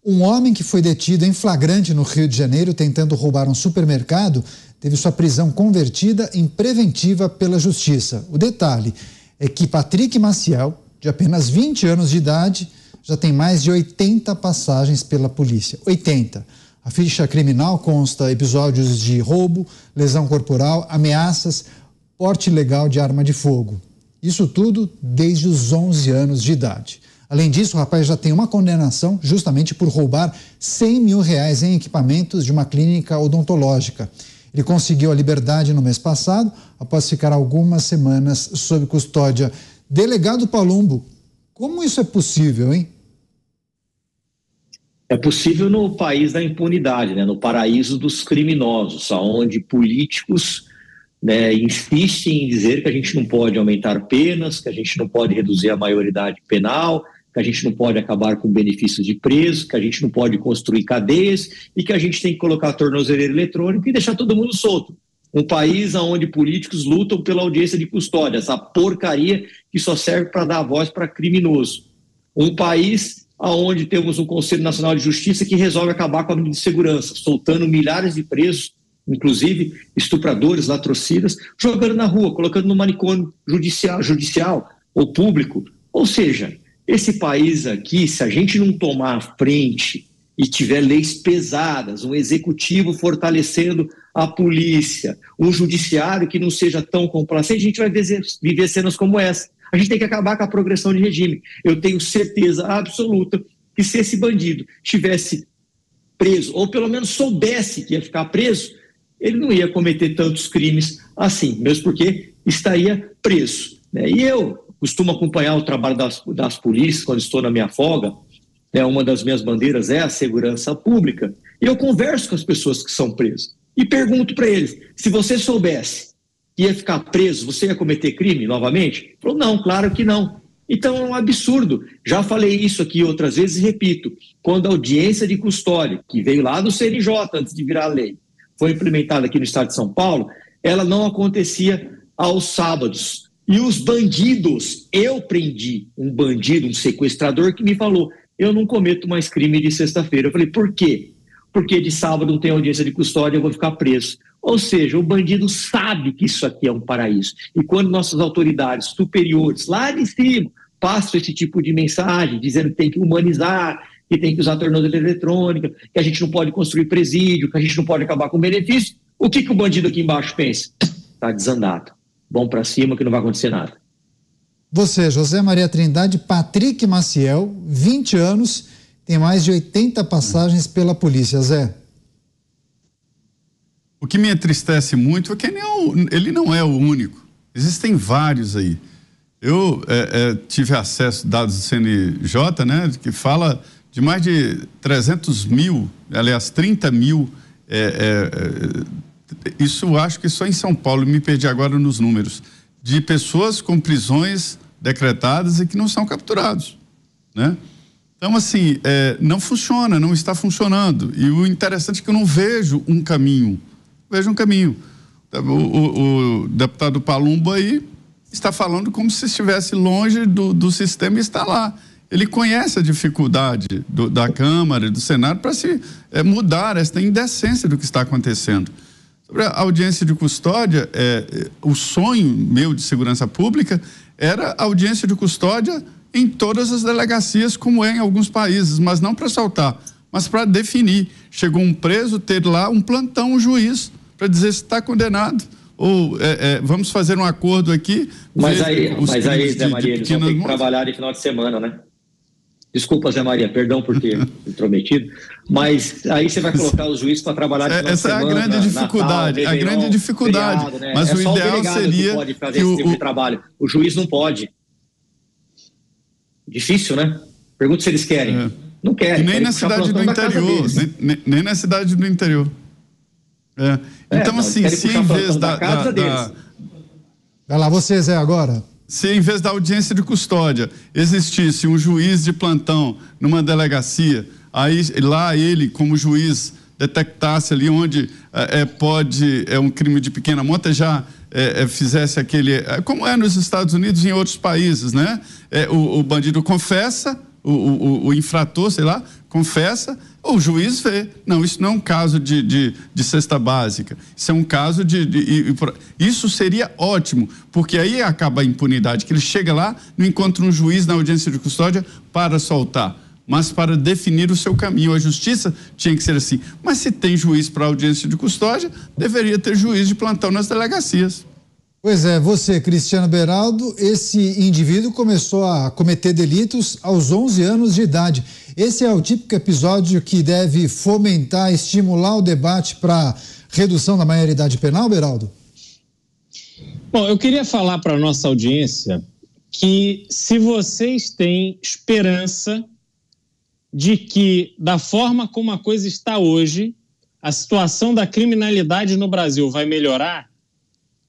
Um homem que foi detido em flagrante no Rio de Janeiro tentando roubar um supermercado teve sua prisão convertida em preventiva pela Justiça. O detalhe é que Patrick Maciel, de apenas 20 anos de idade, já tem mais de 80 passagens pela polícia. 80. A ficha criminal consta episódios de roubo, lesão corporal, ameaças, porte ilegal de arma de fogo. Isso tudo desde os 11 anos de idade. Além disso, o rapaz já tem uma condenação justamente por roubar R$100 mil em equipamentos de uma clínica odontológica. Ele conseguiu a liberdade no mês passado, após ficar algumas semanas sob custódia. Delegado Palumbo, como isso é possível, hein? É possível no país da impunidade, né? No paraíso dos criminosos, onde políticos, né, insistem em dizer que a gente não pode aumentar penas, que a gente não pode reduzir a maioridade penal, que a gente não pode acabar com benefícios de preso, que a gente não pode construir cadeias e que a gente tem que colocar tornozeleira eletrônica e deixar todo mundo solto. Um país onde políticos lutam pela audiência de custódia, essa porcaria que só serve para dar voz para criminoso. Um país onde temos um Conselho Nacional de Justiça que resolve acabar com a medida de segurança, soltando milhares de presos, inclusive estupradores, latrocidas, jogando na rua, colocando no manicômio judicial ou público. Ou seja, esse país aqui, se a gente não tomar a frente e tiver leis pesadas, um executivo fortalecendo a polícia, um judiciário que não seja tão complacente, a gente vai viver cenas como essa. A gente tem que acabar com a progressão de regime. Eu tenho certeza absoluta que se esse bandido estivesse preso, ou pelo menos soubesse que ia ficar preso, ele não ia cometer tantos crimes assim, mesmo porque estaria preso, né? E eu costumo acompanhar o trabalho das polícias quando estou na minha folga, né? Uma das minhas bandeiras é a segurança pública, e eu converso com as pessoas que são presas e pergunto para eles, se você soubesse que ia ficar preso, você ia cometer crime novamente? Ele falou, não, claro que não. Então é um absurdo. Já falei isso aqui outras vezes e repito, quando a audiência de custódia, que veio lá do CNJ antes de virar lei, foi implementada aqui no estado de São Paulo, ela não acontecia aos sábados. E os bandidos, eu prendi um bandido, um sequestrador que me falou, eu não cometo mais crime de sexta-feira. Eu falei, por quê? Porque de sábado não tem audiência de custódia, eu vou ficar preso. Ou seja, o bandido sabe que isso aqui é um paraíso. E quando nossas autoridades superiores, lá de cima, passam esse tipo de mensagem, dizendo que tem que humanizar, que tem que usar tornozeleira eletrônica, que a gente não pode construir presídio, que a gente não pode acabar com benefício, o que o bandido aqui embaixo pensa? Está desandado. Vão para cima que não vai acontecer nada. Você, José Maria Trindade, Patrick Maciel, 20 anos, tem mais de 80 passagens pela polícia, Zé. O que me entristece muito é que ele não é o único. Existem vários aí. Eu tive acesso a dados do CNJ, né, que fala de mais de 300 mil, aliás, 30 mil. Isso acho que só em São Paulo, me perdi agora nos números, de pessoas com prisões decretadas e que não são capturados, né? Então, assim, não funciona, não está funcionando. E o interessante é que eu não vejo um caminho. Vejo um caminho. O deputado Palumbo aí está falando como se estivesse longe do sistema e está lá. Ele conhece a dificuldade da Câmara e do Senado para se mudar esta indecência do que está acontecendo. Sobre a audiência de custódia, o sonho meu de segurança pública era a audiência de custódia em todas as delegacias, como é em alguns países, mas não para soltar, mas para definir. Chegou um preso, ter lá um plantão, um juiz, para dizer se está condenado, ou vamos fazer um acordo aqui. Mas aí, Zé Maria, eles vão ter que trabalhar de final de semana, né? Desculpa, Zé Maria, perdão por ter intrometido, mas aí você vai colocar os juízes para trabalhar de final de semana. Essa é a grande dificuldade, Natal, Réveillon, a grande dificudade. Feriado, né? Mas o ideal seria que pode fazer esse tipo de trabalho. O juiz não pode. Difícil, né? Pergunta se eles querem. Não querem. E nem na cidade do interior, nem na cidade do interior. Então, assim, se em vez Vai lá, você, Zé, agora. Se em vez da audiência de custódia existisse um juiz de plantão numa delegacia, aí lá ele, como juiz, detectasse ali onde é um crime de pequena monta, já fizesse aquele, como é nos Estados Unidos e em outros países, né? O bandido confessa, o infrator, sei lá, confessa, o juiz vê. Não, isso não é um caso de cesta básica. Isso é um caso isso seria ótimo, porque aí acaba a impunidade, que ele chega lá, não encontra um juiz na audiência de custódia para soltar, mas para definir o seu caminho. A justiça tinha que ser assim. Mas se tem juiz para audiência de custódia, deveria ter juiz de plantão nas delegacias. Pois é, você, Cristiano Beraldo, esse indivíduo começou a cometer delitos aos 11 anos de idade. Esse é o típico episódio que deve fomentar, estimular o debate para redução da maioridade penal, Beraldo? Bom, eu queria falar para a nossa audiência que se vocês têm esperança de que, da forma como a coisa está hoje, a situação da criminalidade no Brasil vai melhorar,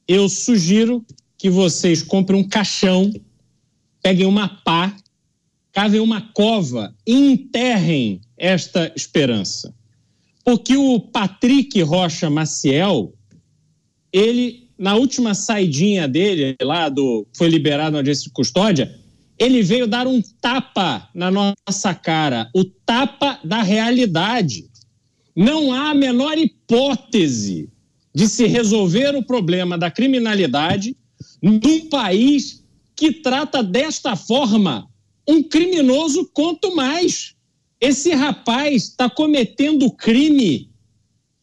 eu sugiro que vocês comprem um caixão, peguem uma pá, cavem uma cova e enterrem esta esperança. Porque o Patrick Rocha Maciel, ele, na última saidinha dele, foi liberado na audiência de custódia, ele veio dar um tapa na nossa cara, o tapa da realidade. Não há a menor hipótese de se resolver o problema da criminalidade num país que trata desta forma um criminoso quanto mais. Esse rapaz está cometendo crime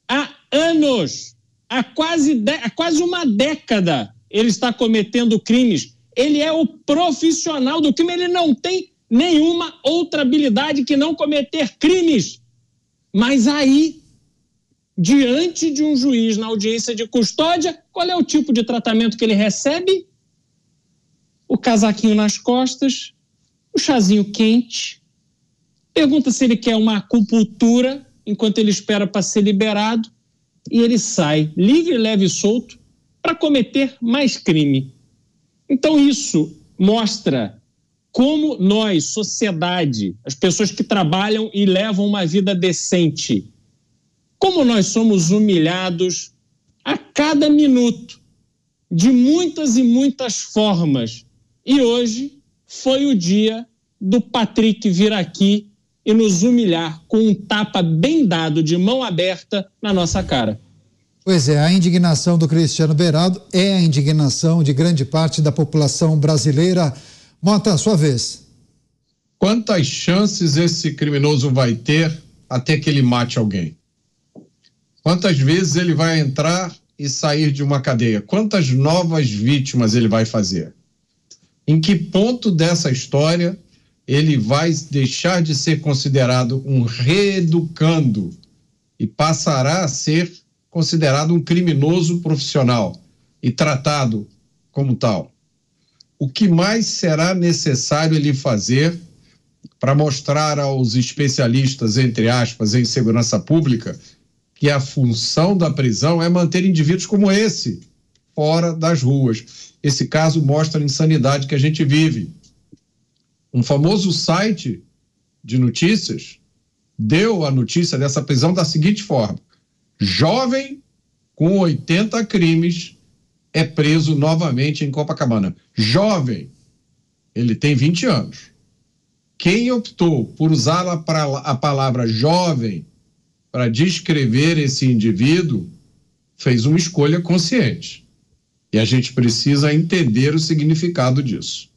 há anos, há quase uma década ele está cometendo crimes. Ele é o profissional do crime, ele não tem nenhuma outra habilidade que não cometer crimes. Mas aí, diante de um juiz na audiência de custódia, qual é o tipo de tratamento que ele recebe? O casaquinho nas costas, o chazinho quente, pergunta se ele quer uma acupuntura enquanto ele espera para ser liberado e ele sai livre, leve e solto para cometer mais crime. Então isso mostra como nós, sociedade, as pessoas que trabalham e levam uma vida decente, como nós somos humilhados a cada minuto, de muitas e muitas formas. E hoje foi o dia do Patrick vir aqui e nos humilhar com um tapa bem dado, de mão aberta, na nossa cara. Pois é, a indignação do Cristiano Beraldo é a indignação de grande parte da população brasileira. Mota, sua vez. Quantas chances esse criminoso vai ter até que ele mate alguém? Quantas vezes ele vai entrar e sair de uma cadeia? Quantas novas vítimas ele vai fazer? Em que ponto dessa história ele vai deixar de ser considerado um reeducando e passará a ser considerado um criminoso profissional e tratado como tal? O que mais será necessário ele fazer para mostrar aos especialistas, entre aspas, em segurança pública, que a função da prisão é manter indivíduos como esse fora das ruas? Esse caso mostra a insanidade que a gente vive. Um famoso site de notícias deu a notícia dessa prisão da seguinte forma: jovem com 80 crimes é preso novamente em Copacabana. Jovem, ele tem 20 anos. Quem optou por usar a palavra jovem para descrever esse indivíduo fez uma escolha consciente. E a gente precisa entender o significado disso.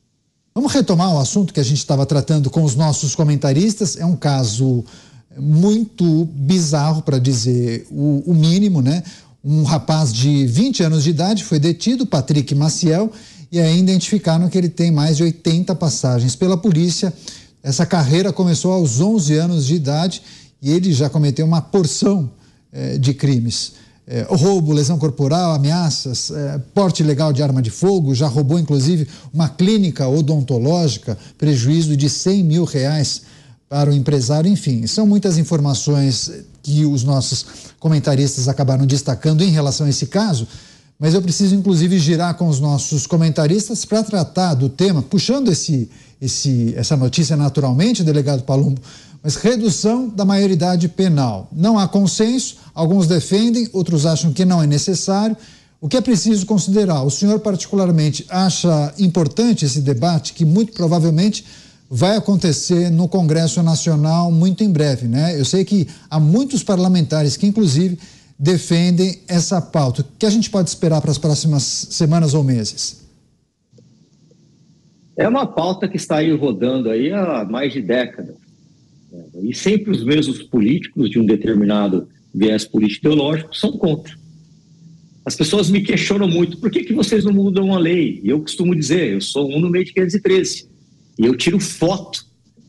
Vamos retomar o assunto que a gente estava tratando com os nossos comentaristas. É um caso muito bizarro, para dizer o mínimo, né? Um rapaz de 20 anos de idade foi detido, Patrick Maciel, e ainda identificaram que ele tem mais de 80 passagens pela polícia. Essa carreira começou aos 11 anos de idade e ele já cometeu uma porção de crimes. Roubo, lesão corporal, ameaças, porte ilegal de arma de fogo, já roubou inclusive uma clínica odontológica, prejuízo de R$100 mil para o empresário. Enfim, são muitas informações que os nossos comentaristas acabaram destacando em relação a esse caso, mas eu preciso inclusive girar com os nossos comentaristas para tratar do tema, puxando essa notícia naturalmente, delegado Palumbo, mas redução da maioridade penal. Não há consenso, alguns defendem, outros acham que não é necessário. O que é preciso considerar? O senhor particularmente acha importante esse debate que muito provavelmente vai acontecer no Congresso Nacional muito em breve, né? Eu sei que há muitos parlamentares que, inclusive, defendem essa pauta. O que a gente pode esperar para as próximas semanas ou meses? É uma pauta que está aí rodando aí há mais de décadas. E sempre os mesmos políticos de um determinado viés político-ideológico são contra. As pessoas me questionam muito, por que vocês não mudam a lei? E eu costumo dizer, eu sou um no meio de 513. E eu tiro foto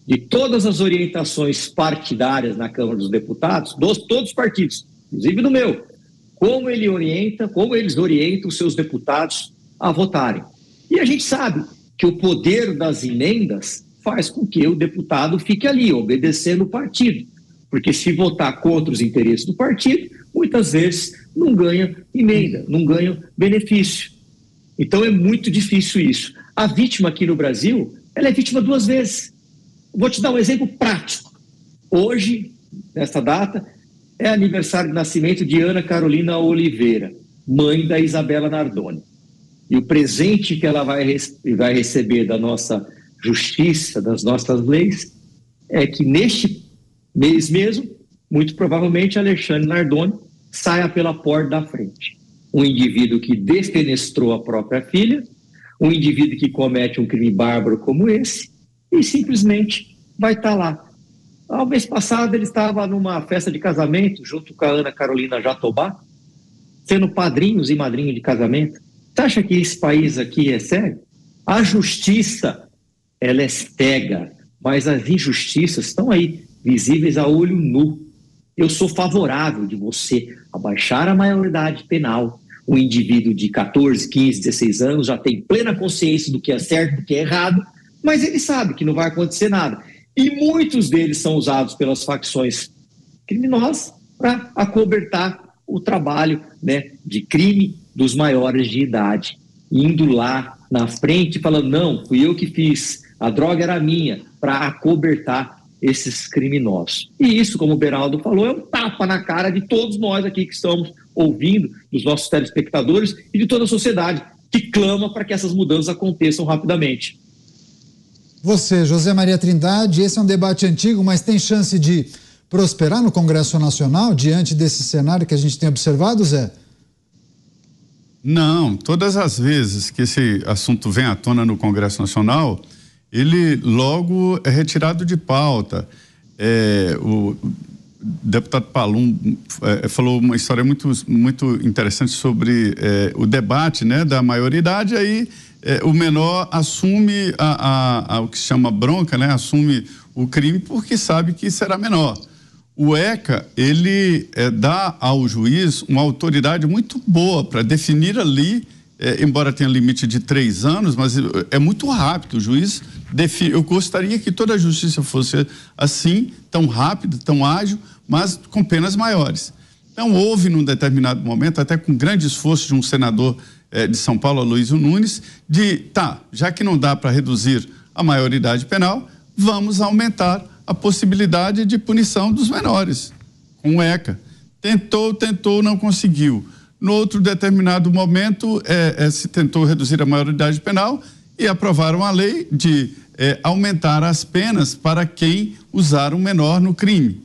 de todas as orientações partidárias na Câmara dos Deputados, todos os partidos, inclusive do meu, como eles orientam os seus deputados a votarem. E a gente sabe que o poder das emendas faz com que o deputado fique ali, obedecendo o partido. Porque se votar contra os interesses do partido, muitas vezes não ganha emenda, não ganha benefício. Então é muito difícil isso. A vítima aqui no Brasil, ela é vítima 2 vezes. Vou te dar um exemplo prático. Hoje, nesta data, é aniversário de nascimento de Ana Carolina Oliveira, mãe da Isabela Nardoni. E o presente que ela vai receber da nossa justiça, das nossas leis, é que neste mês mesmo, muito provavelmente, Alexandre Nardoni saia pela porta da frente. Um indivíduo que defenestrou a própria filha, um indivíduo que comete um crime bárbaro como esse, e simplesmente vai estar lá. No mês passado, ele estava numa festa de casamento, junto com a Ana Carolina Jatobá, sendo padrinhos e madrinha de casamento. Você acha que esse país aqui é sério? A justiça, ela é cega, mas as injustiças estão aí, visíveis a olho nu. Eu sou favorável de você abaixar a maioridade penal. O indivíduo de 14, 15, 16 anos já tem plena consciência do que é certo, do que é errado, mas ele sabe que não vai acontecer nada. E muitos deles são usados pelas facções criminosas para acobertar o trabalho, né, de crime dos maiores de idade, indo lá na frente falando, não, fui eu que fiz, a droga era minha, para acobertar esses criminosos. E isso, como o Beraldo falou, é um tapa na cara de todos nós aqui que estamos ouvindo, dos nossos telespectadores e de toda a sociedade que clama para que essas mudanças aconteçam rapidamente. Você, José Maria Trindade, esse é um debate antigo, mas tem chance de prosperar no Congresso Nacional diante desse cenário que a gente tem observado, Zé? Não, todas as vezes que esse assunto vem à tona no Congresso Nacional, ele logo é retirado de pauta. O deputado Palum falou uma história muito interessante sobre o debate, né, da maioridade. Aí o menor assume o que se chama bronca, né, assume o crime porque sabe que será menor. O ECA, ele dá ao juiz uma autoridade muito boa para definir ali, embora tenha limite de 3 anos, mas é muito rápido. O juiz define. Eu gostaria que toda a justiça fosse assim, tão rápida, tão ágil, mas com penas maiores. Então, houve num determinado momento, até com grande esforço de um senador de São Paulo, Aloysio Nunes, já que não dá para reduzir a maioridade penal, vamos aumentar a possibilidade de punição dos menores, com o ECA. Tentou, não conseguiu. No outro determinado momento, se tentou reduzir a maioridade penal e aprovaram a lei de aumentar as penas para quem usar um menor no crime.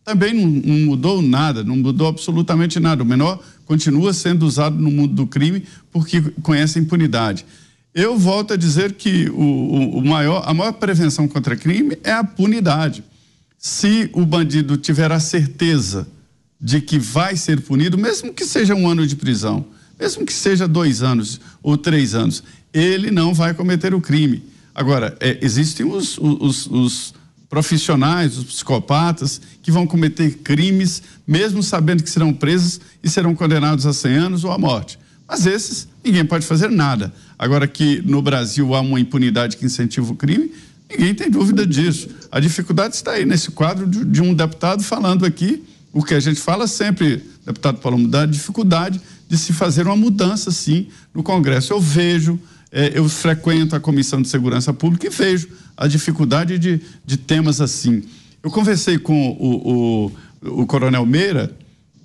Também não mudou nada, não mudou absolutamente nada. O menor continua sendo usado no mundo do crime porque conhece a impunidade. Eu volto a dizer que a maior prevenção contra crime é a punidade. Se o bandido tiver a certeza de que vai ser punido, mesmo que seja 1 ano de prisão, mesmo que seja 2 anos ou 3 anos, ele não vai cometer o crime. Agora, existem os profissionais, os psicopatas, que vão cometer crimes, mesmo sabendo que serão presos e serão condenados a 100 anos ou à morte. Mas esses, ninguém pode fazer nada. Agora que no Brasil há uma impunidade que incentiva o crime, ninguém tem dúvida disso. A dificuldade está aí nesse quadro de um deputado falando aqui, o que a gente fala sempre, deputado Paulo, da dificuldade de se fazer uma mudança, sim, no Congresso. Eu frequento a Comissão de Segurança Pública e vejo a dificuldade de temas assim. Eu conversei com o Coronel Meira,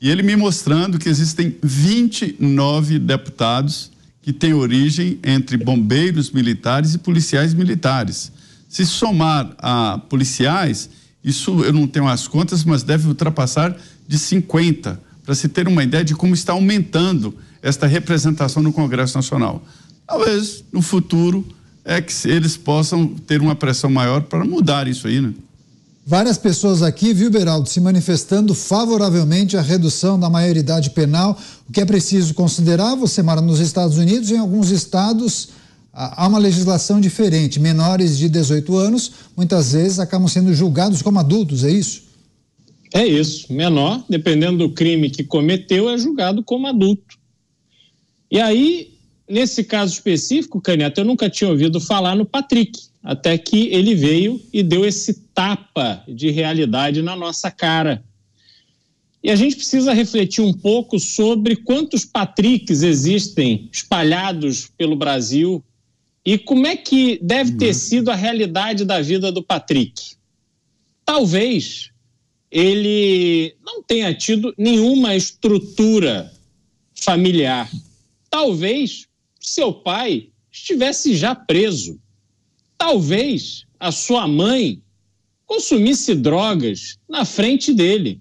e ele me mostrando que existem 29 deputados que têm origem entre bombeiros militares e policiais militares. Se somar a policiais, isso eu não tenho as contas, mas deve ultrapassar de 50, para se ter uma ideia de como está aumentando esta representação no Congresso Nacional. Talvez no futuro que eles possam ter uma pressão maior para mudar isso aí, né? Várias pessoas aqui, viu, Beraldo, se manifestando favoravelmente à redução da maioridade penal. O que é preciso considerar, você mora nos Estados Unidos, em alguns estados há uma legislação diferente. Menores de 18 anos, muitas vezes, acabam sendo julgados como adultos, é isso? É isso. Menor, dependendo do crime que cometeu, é julgado como adulto. E aí, nesse caso específico, Caneta, eu nunca tinha ouvido falar no Patrick, até que ele veio e deu esse tapa de realidade na nossa cara. E a gente precisa refletir um pouco sobre quantos Patricks existem espalhados pelo Brasil e como é que deve ter sido a realidade da vida do Patrick. Talvez ele não tenha tido nenhuma estrutura familiar. Talvez seu pai estivesse já preso. Talvez a sua mãe consumisse drogas na frente dele.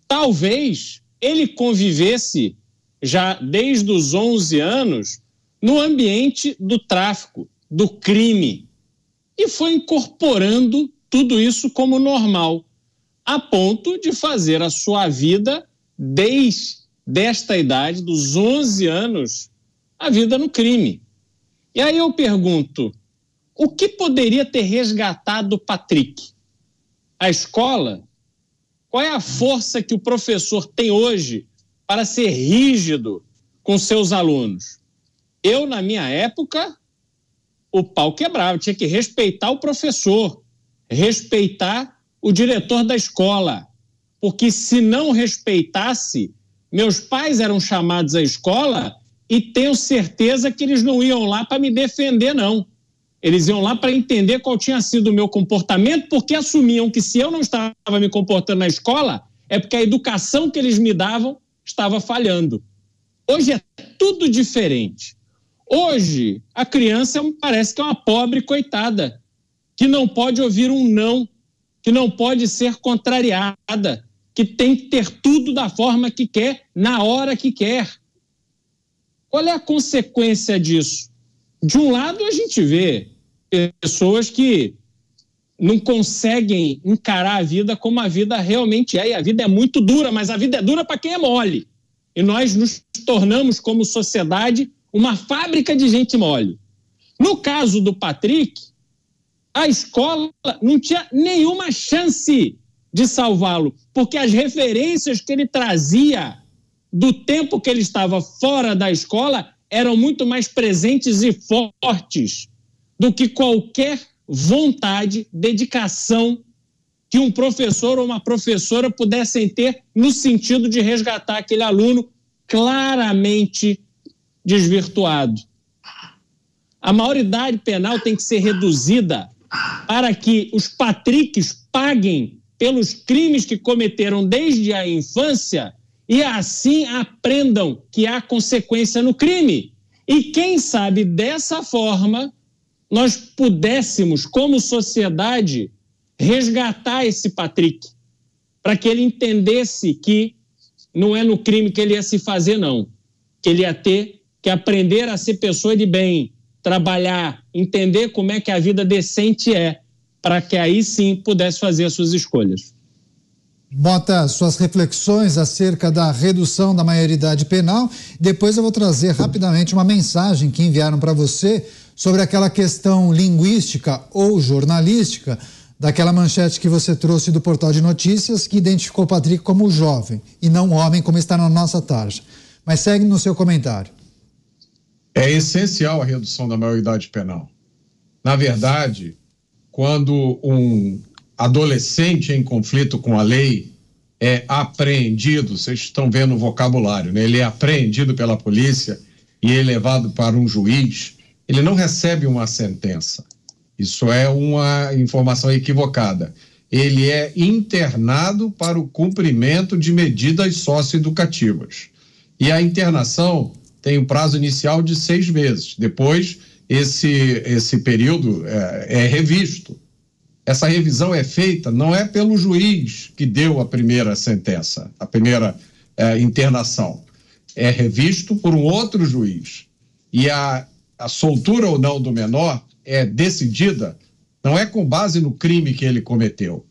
Talvez ele convivesse já desde os 11 anos no ambiente do tráfico, do crime, e foi incorporando tudo isso como normal, a ponto de fazer a sua vida, desde esta idade, dos 11 anos, a vida no crime. E aí eu pergunto, o que poderia ter resgatado o Patrick? A escola? Qual é a força que o professor tem hoje para ser rígido com seus alunos? Eu, na minha época, o pau quebrava, tinha que respeitar o professor, respeitar o diretor da escola, porque se não respeitasse, meus pais eram chamados à escola e tenho certeza que eles não iam lá para me defender, não. Eles iam lá para entender qual tinha sido o meu comportamento, porque assumiam que se eu não estava me comportando na escola, é porque a educação que eles me davam estava falhando. Hoje é tudo diferente. Hoje, a criança parece que é uma pobre coitada, que não pode ouvir um não, que não pode ser contrariada, que tem que ter tudo da forma que quer, na hora que quer. Qual é a consequência disso? De um lado, a gente vê pessoas que não conseguem encarar a vida como a vida realmente é. E a vida é muito dura, mas a vida é dura para quem é mole. E nós nos tornamos, como sociedade, uma fábrica de gente mole. No caso do Patrick, a escola não tinha nenhuma chance de salvá-lo, porque as referências que ele trazia do tempo que ele estava fora da escola eram muito mais presentes e fortes do que qualquer vontade, dedicação que um professor ou uma professora pudessem ter no sentido de resgatar aquele aluno claramente desvirtuado. A maioridade penal tem que ser reduzida para que os Patricks paguem pelos crimes que cometeram desde a infância e assim aprendam que há consequência no crime. E quem sabe dessa forma nós pudéssemos, como sociedade, resgatar esse Patrick, para que ele entendesse que não é no crime que ele ia se fazer, não. Que ele ia ter que aprender a ser pessoa de bem, trabalhar, entender como é que a vida decente é, para que aí sim pudesse fazer as suas escolhas. Bota suas reflexões acerca da redução da maioridade penal. Depois eu vou trazer rapidamente uma mensagem que enviaram para você sobre aquela questão linguística ou jornalística daquela manchete que você trouxe do portal de notícias que identificou o Patrick como jovem e não homem, como está na nossa tarja. Mas segue no seu comentário. É essencial a redução da maioridade penal. Na verdade, quando um adolescente em conflito com a lei é apreendido, vocês estão vendo o vocabulário, né? Ele é apreendido pela polícia e é levado para um juiz, ele não recebe uma sentença. Isso é uma informação equivocada. Ele é internado para o cumprimento de medidas socioeducativas. E a internação tem um prazo inicial de 6 meses. Depois esse período é revisto. Essa revisão é feita não é pelo juiz que deu a primeira sentença, a primeira internação. É revisto por um outro juiz. E a soltura ou não do menor é decidida, não é com base no crime que ele cometeu,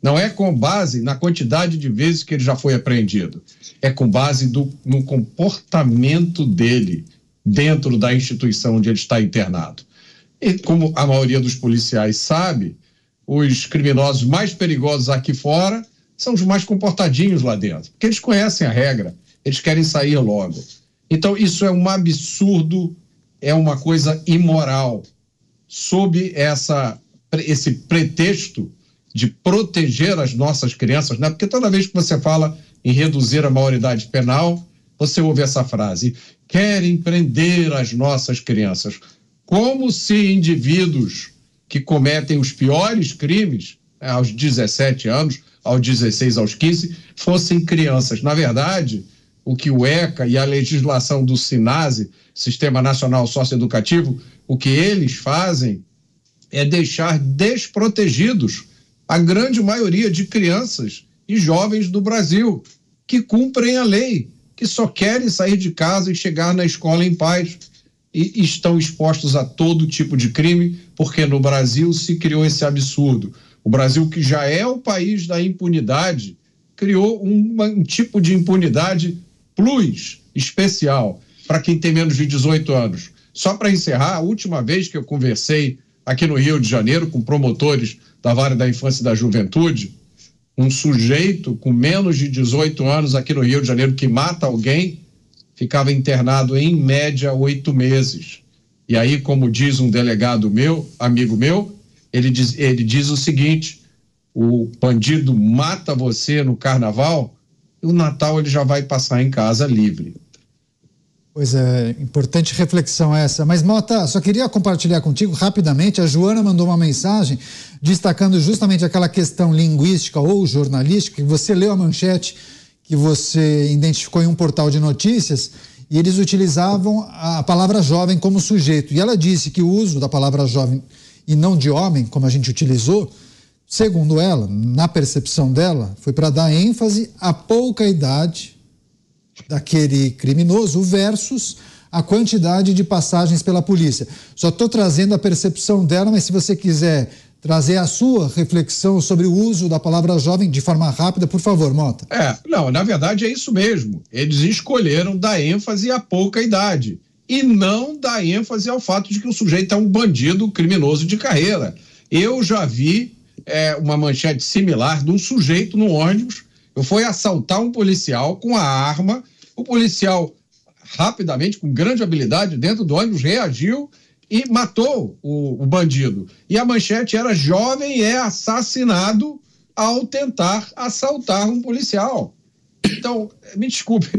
não é com base na quantidade de vezes que ele já foi apreendido, é com base no comportamento dele dentro da instituição onde ele está internado. E como a maioria dos policiais sabe, os criminosos mais perigosos aqui fora são os mais comportadinhos lá dentro, porque eles conhecem a regra, eles querem sair logo. Então isso é um absurdo, é uma coisa imoral, sob esse pretexto de proteger as nossas crianças, né? Porque toda vez que você fala em reduzir a maioridade penal, você ouve essa frase: querem prender as nossas crianças, como se indivíduos que cometem os piores crimes, aos 17 anos, aos 16, aos 15, fossem crianças. Na verdade, o que o ECA e a legislação do SINASE, Sistema Nacional Socioeducativo, o que eles fazem é deixar desprotegidos a grande maioria de crianças e jovens do Brasil, que cumprem a lei, que só querem sair de casa e chegar na escola em paz, e estão expostos a todo tipo de crime, porque no Brasil se criou esse absurdo. O Brasil, que já é o país da impunidade, criou um tipo de impunidade plus, especial, para quem tem menos de 18 anos. Só para encerrar, a última vez que eu conversei aqui no Rio de Janeiro com promotores da Vara da Infância e da Juventude, um sujeito com menos de 18 anos aqui no Rio de Janeiro que mata alguém, ficava internado em média 8 meses. E aí, como diz um delegado meu, amigo meu, ele diz o seguinte: o bandido mata você no carnaval e o Natal ele já vai passar em casa livre. Pois é, importante reflexão essa. Mas, Mota, só queria compartilhar contigo rapidamente. A Joana mandou uma mensagem destacando justamente aquela questão linguística ou jornalística, que você leu a manchete que você identificou em um portal de notícias, e eles utilizavam a palavra jovem como sujeito. E ela disse que o uso da palavra jovem e não de homem, como a gente utilizou, segundo ela, na percepção dela, foi para dar ênfase à pouca idade daquele criminoso versus a quantidade de passagens pela polícia. Só estou trazendo a percepção dela, mas se você quiser trazer a sua reflexão sobre o uso da palavra jovem de forma rápida, por favor, Mota. Não, na verdade é isso mesmo. Eles escolheram dar ênfase à pouca idade e não dar ênfase ao fato de que o sujeito é um bandido criminoso de carreira. Eu já vi uma manchete similar de um sujeito no ônibus. Eu fui assaltar um policial com a arma, o policial rapidamente, com grande habilidade, dentro do ônibus, reagiu e matou o bandido. E a manchete era: jovem é assassinado ao tentar assaltar um policial. Então, me desculpe,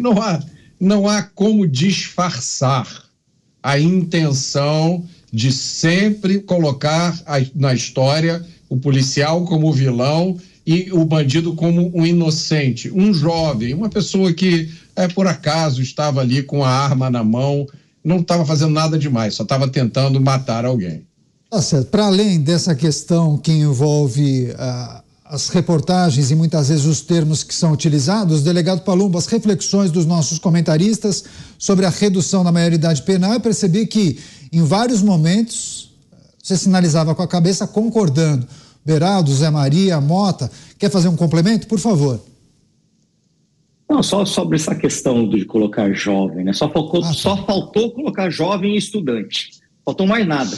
não há como disfarçar a intenção de sempre colocar na história o policial como vilão e o bandido como um inocente, um jovem, uma pessoa que por acaso estava ali com a arma na mão, não estava fazendo nada demais, só estava tentando matar alguém. Tá certo. Para além dessa questão que envolve as reportagens e muitas vezes os termos que são utilizados, delegado Palumbo, as reflexões dos nossos comentaristas sobre a redução da maioridade penal, eu percebi que em vários momentos você sinalizava com a cabeça concordando. Beraldo, Zé Maria, Mota, quer fazer um complemento? Por favor. Não, só sobre essa questão de colocar jovem, né? Só faltou colocar jovem e estudante. Faltou mais nada.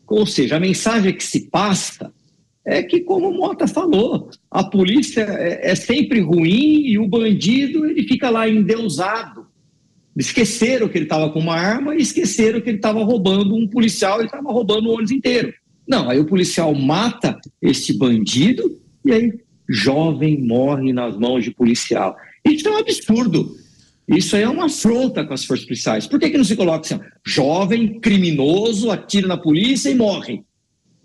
Ou seja, a mensagem que se passa é que, como o Mota falou, a polícia é sempre ruim e o bandido ele fica lá endeusado. Esqueceram que ele estava com uma arma e esqueceram que ele estava roubando um policial e estava roubando o ônibus inteiro. Não, aí o policial mata esse bandido e aí jovem morre nas mãos de policial. Isso é um absurdo. Isso aí é uma afronta com as forças policiais. Por que não se coloca assim, jovem, criminoso, atira na polícia e morre?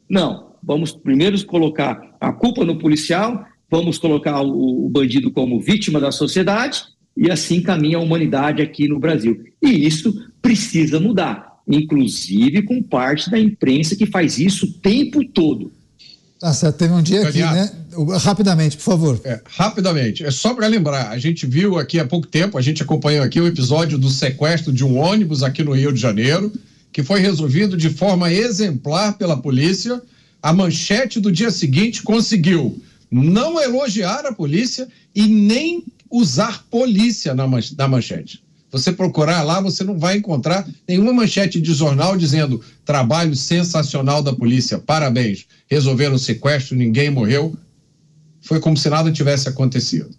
Não, vamos primeiro colocar a culpa no policial, vamos colocar o bandido como vítima da sociedade e assim caminha a humanidade aqui no Brasil. E isso precisa mudar. inclusive com parte da imprensa que faz isso o tempo todo. Tá certo, teve um dia aqui, né? Rapidamente, por favor. Rapidamente, é só para lembrar, a gente viu aqui há pouco tempo, a gente acompanhou aqui o episódio do sequestro de um ônibus aqui no Rio de Janeiro, que foi resolvido de forma exemplar pela polícia. A manchete do dia seguinte conseguiu não elogiar a polícia e nem usar polícia na manchete. Você procurar lá, você não vai encontrar nenhuma manchete de jornal dizendo trabalho sensacional da polícia, parabéns, resolveram o sequestro, ninguém morreu. Foi como se nada tivesse acontecido.